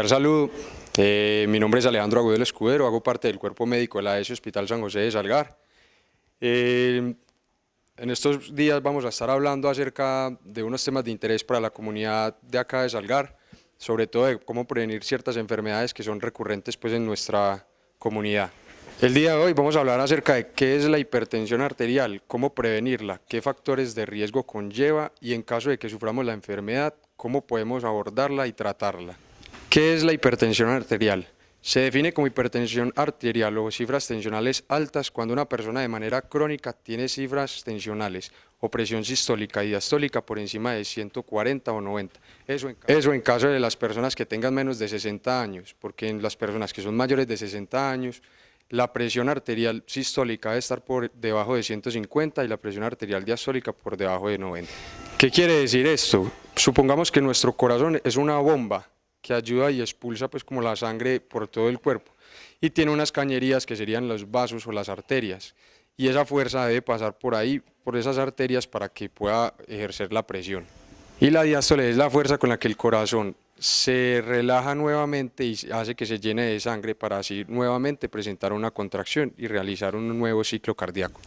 Cordial saludo, mi nombre es Alejandro Agudelo Escudero, hago parte del cuerpo médico de la ESI Hospital San José de Salgar. En estos días vamos a estar hablando acerca de unos temas de interés para la comunidad de acá de Salgar, sobre todo de cómo prevenir ciertas enfermedades que son recurrentes pues, en nuestra comunidad. El día de hoy vamos a hablar acerca de qué es la hipertensión arterial, cómo prevenirla, qué factores de riesgo conlleva y en caso de que suframos la enfermedad, cómo podemos abordarla y tratarla. ¿Qué es la hipertensión arterial? Se define como hipertensión arterial o cifras tensionales altas cuando una persona de manera crónica tiene cifras tensionales o presión sistólica y diastólica por encima de 140 o 90. Eso en caso de las personas que tengan menos de 60 años, porque en las personas que son mayores de 60 años, la presión arterial sistólica debe estar por debajo de 150 y la presión arterial diastólica por debajo de 90. ¿Qué quiere decir esto? Supongamos que nuestro corazón es una bomba que ayuda y expulsa pues como la sangre por todo el cuerpo y tiene unas cañerías que serían los vasos o las arterias y esa fuerza debe pasar por ahí, por esas arterias para que pueda ejercer la presión. Y la diástole es la fuerza con la que el corazón se relaja nuevamente y hace que se llene de sangre para así nuevamente presentar una contracción y realizar un nuevo ciclo cardíaco.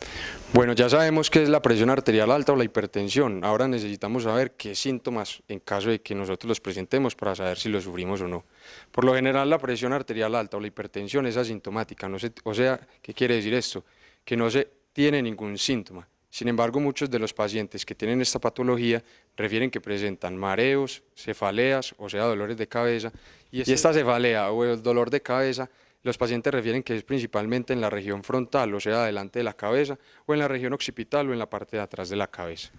Bueno, ya sabemos qué es la presión arterial alta o la hipertensión, ahora necesitamos saber qué síntomas en caso de que nosotros los presentemos para saber si lo sufrimos o no. Por lo general la presión arterial alta o la hipertensión es asintomática, o sea, ¿qué quiere decir esto? Que no se tiene ningún síntoma. Sin embargo, muchos de los pacientes que tienen esta patología refieren que presentan mareos, cefaleas, o sea, dolores de cabeza, y esta cefalea o el dolor de cabeza, los pacientes refieren que es principalmente en la región frontal, o sea, delante de la cabeza, o en la región occipital o en la parte de atrás de la cabeza.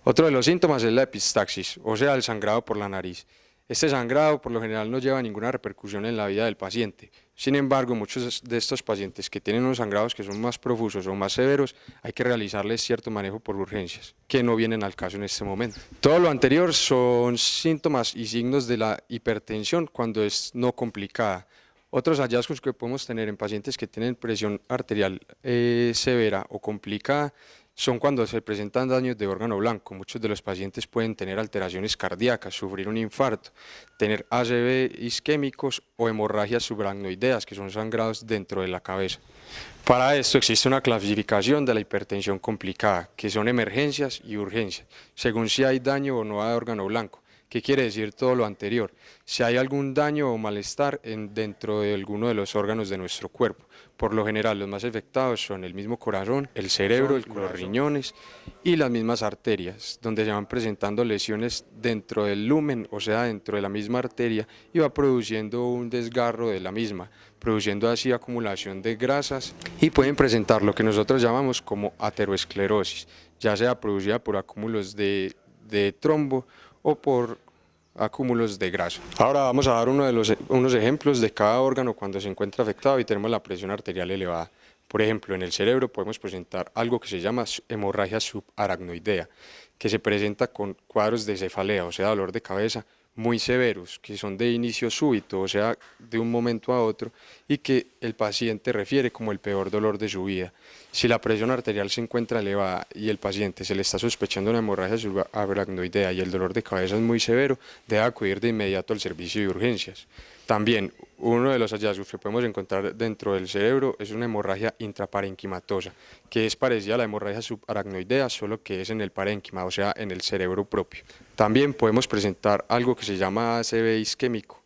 Otro de los síntomas es la epistaxis, o sea, el sangrado por la nariz. Este sangrado por lo general no lleva ninguna repercusión en la vida del paciente. Sin embargo, muchos de estos pacientes que tienen unos sangrados que son más profusos o más severos, hay que realizarles cierto manejo por urgencias, que no vienen al caso en este momento. Todo lo anterior son síntomas y signos de la hipertensión cuando es no complicada. Otros hallazgos que podemos tener en pacientes que tienen presión arterial severa o complicada son cuando se presentan daños de órgano blanco. Muchos de los pacientes pueden tener alteraciones cardíacas, sufrir un infarto, tener ACV isquémicos o hemorragias subaracnoideas, que son sangrados dentro de la cabeza. Para esto existe una clasificación de la hipertensión complicada, que son emergencias y urgencias, según si hay daño o no de órgano blanco. ¿Qué quiere decir todo lo anterior? Si hay algún daño o malestar dentro de alguno de los órganos de nuestro cuerpo. Por lo general, los más afectados son el mismo corazón, el cerebro, los riñones y las mismas arterias, donde se van presentando lesiones dentro del lumen, o sea, dentro de la misma arteria, y va produciendo un desgarro de la misma, produciendo así acumulación de grasas y pueden presentar lo que nosotros llamamos como aterosclerosis, ya sea producida por acúmulos de trombo o por acúmulos de grasa. Ahora vamos a dar unos ejemplos de cada órgano cuando se encuentra afectado y tenemos la presión arterial elevada. Por ejemplo, en el cerebro podemos presentar algo que se llama hemorragia subaracnoidea, que se presenta con cuadros de cefalea, o sea, dolor de cabeza, muy severos, que son de inicio súbito, o sea, de un momento a otro, y que el paciente refiere como el peor dolor de su vida. Si la presión arterial se encuentra elevada y el paciente se le está sospechando una hemorragia subaracnoidea y el dolor de cabeza es muy severo, debe acudir de inmediato al servicio de urgencias. También, uno de los hallazgos que podemos encontrar dentro del cerebro es una hemorragia intraparenquimatosa, que es parecida a la hemorragia subaracnoidea, solo que es en el parénquima, o sea, en el cerebro propio. También podemos presentar algo que se llama ACV isquémico,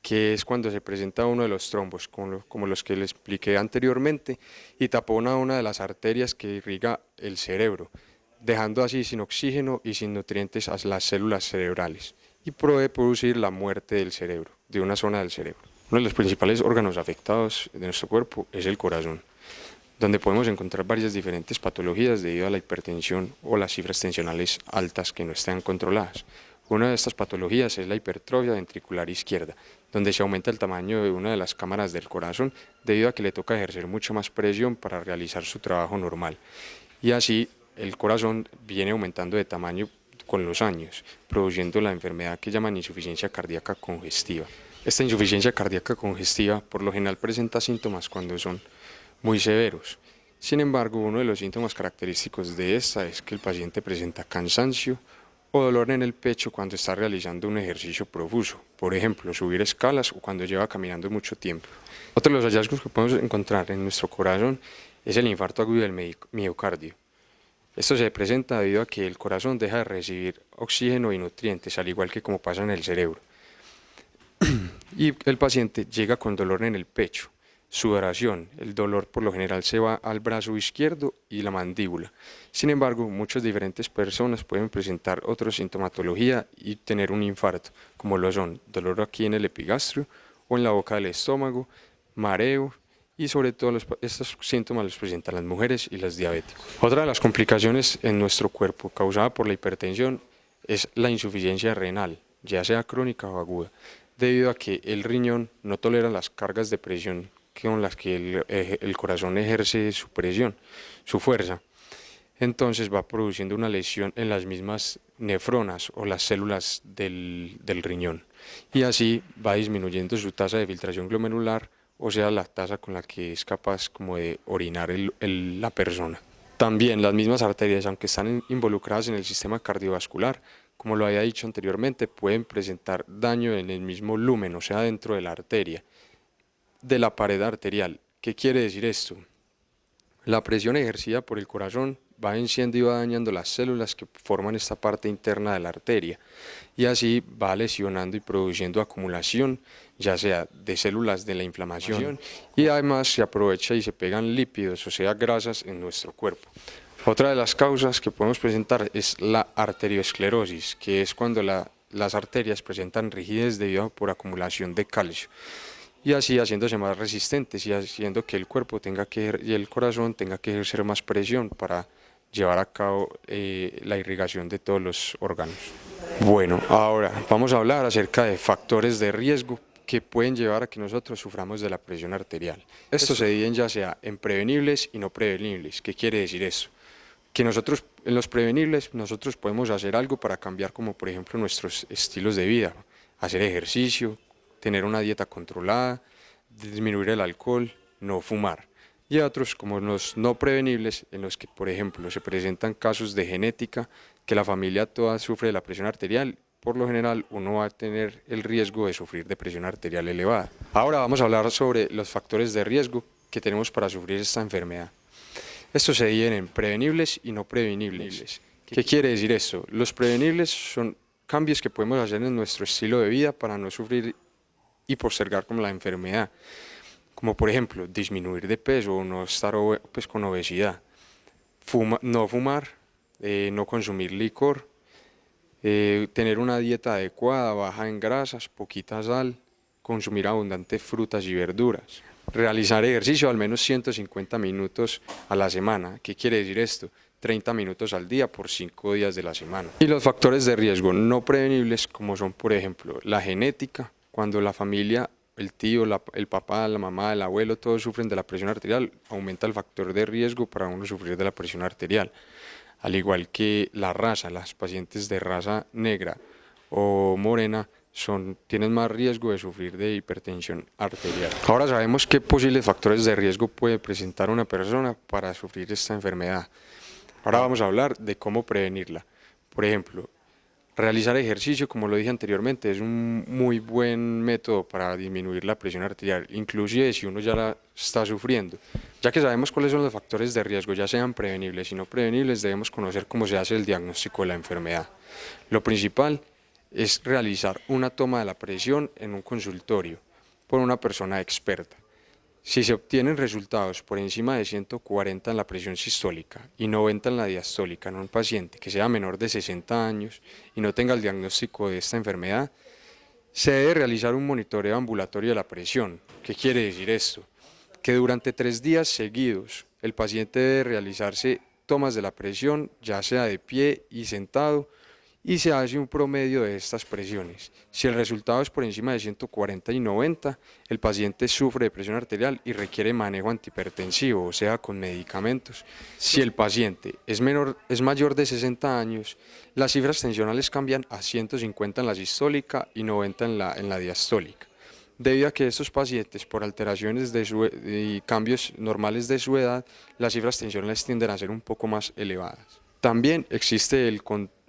que es cuando se presenta uno de los trombos, como los que les expliqué anteriormente, y tapona una de las arterias que irriga el cerebro, dejando así sin oxígeno y sin nutrientes a las células cerebrales, y puede producir la muerte del cerebro, de una zona del cerebro. Uno de los principales órganos afectados de nuestro cuerpo es el corazón, donde podemos encontrar varias diferentes patologías debido a la hipertensión o las cifras tensionales altas que no están controladas. Una de estas patologías es la hipertrofia ventricular izquierda, donde se aumenta el tamaño de una de las cámaras del corazón debido a que le toca ejercer mucho más presión para realizar su trabajo normal. Y así el corazón viene aumentando de tamaño con los años, produciendo la enfermedad que llaman insuficiencia cardíaca congestiva. Esta insuficiencia cardíaca congestiva por lo general presenta síntomas cuando son muy severos. Sin embargo, uno de los síntomas característicos de esta es que el paciente presenta cansancio o dolor en el pecho cuando está realizando un ejercicio profuso, por ejemplo, subir escalas o cuando lleva caminando mucho tiempo. Otro de los hallazgos que podemos encontrar en nuestro corazón es el infarto agudo del miocardio. Esto se presenta debido a que el corazón deja de recibir oxígeno y nutrientes, al igual que como pasa en el cerebro. Y el paciente llega con dolor en el pecho, sudoración. El dolor por lo general se va al brazo izquierdo y la mandíbula. Sin embargo, muchas diferentes personas pueden presentar otra sintomatología y tener un infarto, como lo son dolor aquí en el epigastrio o en la boca del estómago, mareo, y sobre todo estos síntomas los presentan las mujeres y los diabéticos. Otra de las complicaciones en nuestro cuerpo causada por la hipertensión es la insuficiencia renal, ya sea crónica o aguda, debido a que el riñón no tolera las cargas de presión con las que el corazón ejerce su presión, su fuerza. Entonces va produciendo una lesión en las mismas nefronas o las células del riñón, y así va disminuyendo su tasa de filtración glomerular, o sea, la tasa con la que es capaz como de orinar la persona. También las mismas arterias, aunque están involucradas en el sistema cardiovascular, como lo había dicho anteriormente, pueden presentar daño en el mismo lumen, o sea, dentro de la arteria, de la pared arterial. ¿Qué quiere decir esto? La presión ejercida por el corazón va venciendo y va dañando las células que forman esta parte interna de la arteria, y así va lesionando y produciendo acumulación, ya sea de células de la inflamación, y además se aprovecha y se pegan lípidos, o sea, grasas en nuestro cuerpo. Otra de las causas que podemos presentar es la arteriosclerosis, que es cuando las arterias presentan rigidez debido por acumulación de calcio, y así haciéndose más resistentes y haciendo que el cuerpo y el corazón tenga que ejercer más presión para llevar a cabo la irrigación de todos los órganos. Bueno, ahora vamos a hablar acerca de factores de riesgo que pueden llevar a que nosotros suframos de la presión arterial. Estos se dividen ya sea en prevenibles y no prevenibles. ¿Qué quiere decir eso? Que nosotros, en los prevenibles, nosotros podemos hacer algo para cambiar, como por ejemplo nuestros estilos de vida, hacer ejercicio, tener una dieta controlada, disminuir el alcohol, no fumar. Y otros como los no prevenibles, en los que por ejemplo se presentan casos de genética, que la familia toda sufre de la presión arterial. Por lo general uno va a tener el riesgo de sufrir de presión arterial elevada. Ahora vamos a hablar sobre los factores de riesgo que tenemos para sufrir esta enfermedad. Estos se dividen en prevenibles y no prevenibles. ¿Qué quiere decir esto? Los prevenibles son cambios que podemos hacer en nuestro estilo de vida para no sufrir y postergar como la enfermedad, como por ejemplo disminuir de peso o no estar con obesidad, no fumar, no consumir licor, tener una dieta adecuada, baja en grasas, poquita sal, consumir abundantes frutas y verduras, realizar ejercicio al menos 150 minutos a la semana. ¿Qué quiere decir esto? 30 minutos al día por 5 días de la semana. Y los factores de riesgo no prevenibles, como son por ejemplo la genética, cuando la familia, el tío, el papá, la mamá, el abuelo, todos sufren de la presión arterial, aumenta el factor de riesgo para uno sufrir de la presión arterial. Al igual que la raza, las pacientes de raza negra o morena tienen más riesgo de sufrir de hipertensión arterial. Ahora sabemos qué posibles factores de riesgo puede presentar una persona para sufrir esta enfermedad. Ahora vamos a hablar de cómo prevenirla. Por ejemplo, realizar ejercicio, como lo dije anteriormente, es un muy buen método para disminuir la presión arterial, inclusive si uno ya la está sufriendo. Ya que sabemos cuáles son los factores de riesgo, ya sean prevenibles y no prevenibles, debemos conocer cómo se hace el diagnóstico de la enfermedad. Lo principal es realizar una toma de la presión en un consultorio por una persona experta. Si se obtienen resultados por encima de 140 en la presión sistólica y 90 en la diastólica en un paciente que sea menor de 60 años y no tenga el diagnóstico de esta enfermedad, se debe realizar un monitoreo ambulatorio de la presión. ¿Qué quiere decir esto? Que durante 3 días seguidos el paciente debe realizarse tomas de la presión, ya sea de pie y sentado, y se hace un promedio de estas presiones. Si el resultado es por encima de 140 y 90, el paciente sufre de presión arterial y requiere manejo antihipertensivo, o sea, con medicamentos. Si el paciente es mayor de 60 años, las cifras tensionales cambian a 150 en la sistólica y 90 en la diastólica, debido a que estos pacientes, por alteraciones y cambios normales de su edad, las cifras tensionales tienden a ser un poco más elevadas. También existe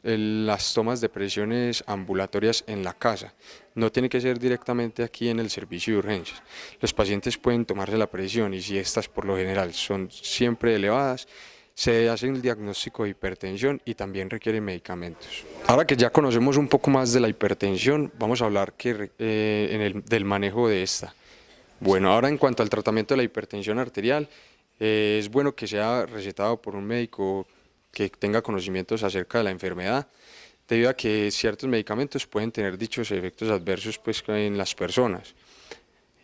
las tomas de presiones ambulatorias en la casa. No tiene que ser directamente aquí en el servicio de urgencias. Los pacientes pueden tomarse la presión y si estas por lo general son siempre elevadas, se hace el diagnóstico de hipertensión y también requiere medicamentos. Ahora que ya conocemos un poco más de la hipertensión, vamos a hablar del manejo de esta. Bueno, ahora en cuanto al tratamiento de la hipertensión arterial, es bueno que sea recetado por un médico que tenga conocimientos acerca de la enfermedad, debido a que ciertos medicamentos pueden tener dichos efectos adversos pues, en las personas.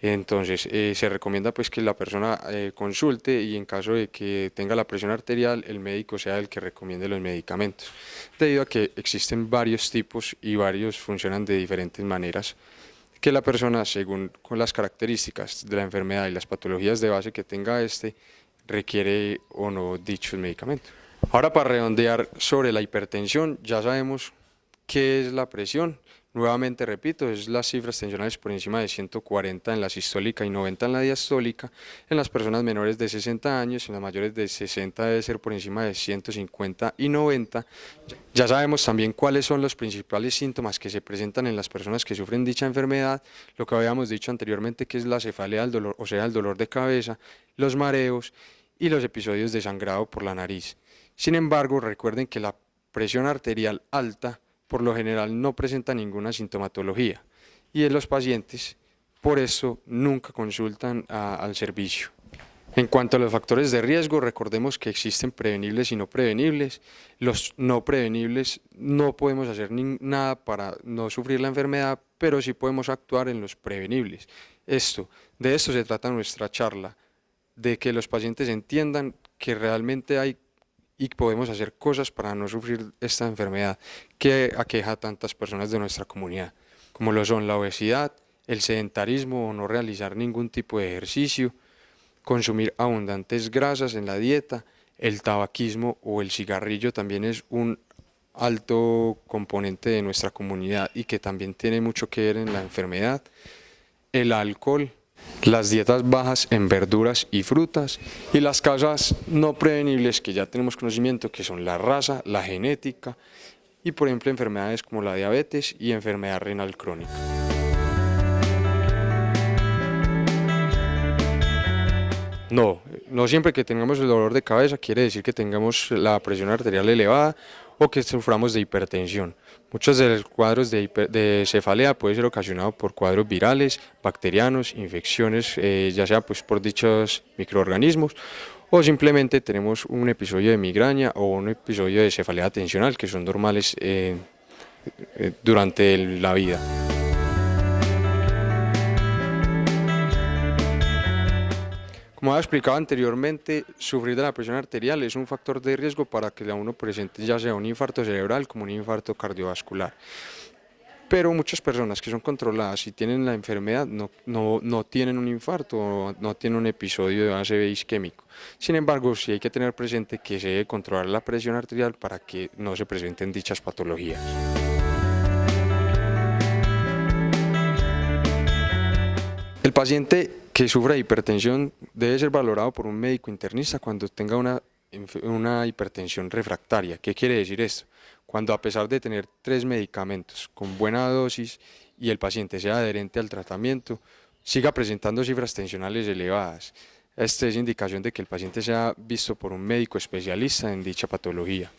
Entonces se recomienda pues que la persona consulte y en caso de que tenga la presión arterial el médico sea el que recomiende los medicamentos, debido a que existen varios tipos y varios funcionan de diferentes maneras que la persona según con las características de la enfermedad y las patologías de base que tenga requiere o no dichos medicamentos. Ahora para redondear sobre la hipertensión ya sabemos qué es la presión. Nuevamente repito, es las cifras tensionales por encima de 140 en la sistólica y 90 en la diastólica. En las personas menores de 60 años, en las mayores de 60 debe ser por encima de 150 y 90. Ya sabemos también cuáles son los principales síntomas que se presentan en las personas que sufren dicha enfermedad, lo que habíamos dicho anteriormente que es la cefalea, el dolor, o sea el dolor de cabeza, los mareos y los episodios de sangrado por la nariz. Sin embargo, recuerden que la presión arterial alta por lo general no presenta ninguna sintomatología y en los pacientes por eso nunca consultan al servicio. En cuanto a los factores de riesgo, recordemos que existen prevenibles y no prevenibles. Los no prevenibles no podemos hacer nada para no sufrir la enfermedad, pero sí podemos actuar en los prevenibles. De esto se trata nuestra charla, de que los pacientes entiendan que realmente hay y podemos hacer cosas para no sufrir esta enfermedad que aqueja a tantas personas de nuestra comunidad, como lo son la obesidad, el sedentarismo o no realizar ningún tipo de ejercicio, consumir abundantes grasas en la dieta, el tabaquismo o el cigarrillo también es un alto componente de nuestra comunidad y que también tiene mucho que ver en la enfermedad, el alcohol, las dietas bajas en verduras y frutas y las causas no prevenibles que ya tenemos conocimiento que son la raza, la genética y por ejemplo enfermedades como la diabetes y enfermedad renal crónica. No siempre que tengamos el dolor de cabeza quiere decir que tengamos la presión arterial elevada o que suframos de hipertensión. Muchos de los cuadros de cefalea pueden ser ocasionados por cuadros virales, bacterianos, infecciones, ya sea pues por dichos microorganismos o simplemente tenemos un episodio de migraña o un episodio de cefalea tensional que son normales durante la vida. Como había explicado anteriormente, sufrir de la presión arterial es un factor de riesgo para que uno presente ya sea un infarto cerebral como un infarto cardiovascular. Pero muchas personas que son controladas y tienen la enfermedad no tienen un infarto, no tienen un episodio de ACV isquémico. Sin embargo, sí hay que tener presente que se debe controlar la presión arterial para que no se presenten dichas patologías. El paciente que sufra de hipertensión debe ser valorado por un médico internista cuando tenga una hipertensión refractaria. ¿Qué quiere decir esto? Cuando a pesar de tener 3 medicamentos con buena dosis y el paciente sea adherente al tratamiento, siga presentando cifras tensionales elevadas. Esta es indicación de que el paciente sea visto por un médico especialista en dicha patología.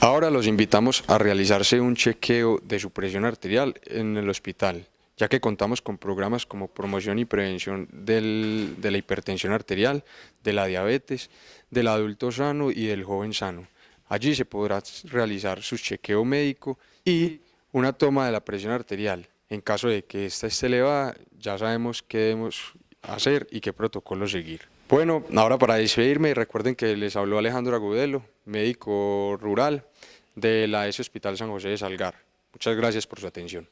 Ahora los invitamos a realizarse un chequeo de su presión arterial en el hospital, ya que contamos con programas como promoción y prevención de la hipertensión arterial, de la diabetes, del adulto sano y del joven sano. Allí se podrá realizar su chequeo médico y una toma de la presión arterial. En caso de que ésta esté elevada, ya sabemos qué debemos hacer y qué protocolo seguir. Bueno, ahora para despedirme, recuerden que les habló Alejandro Agudelo, médico rural de la ES Hospital San José de Salgar. Muchas gracias por su atención.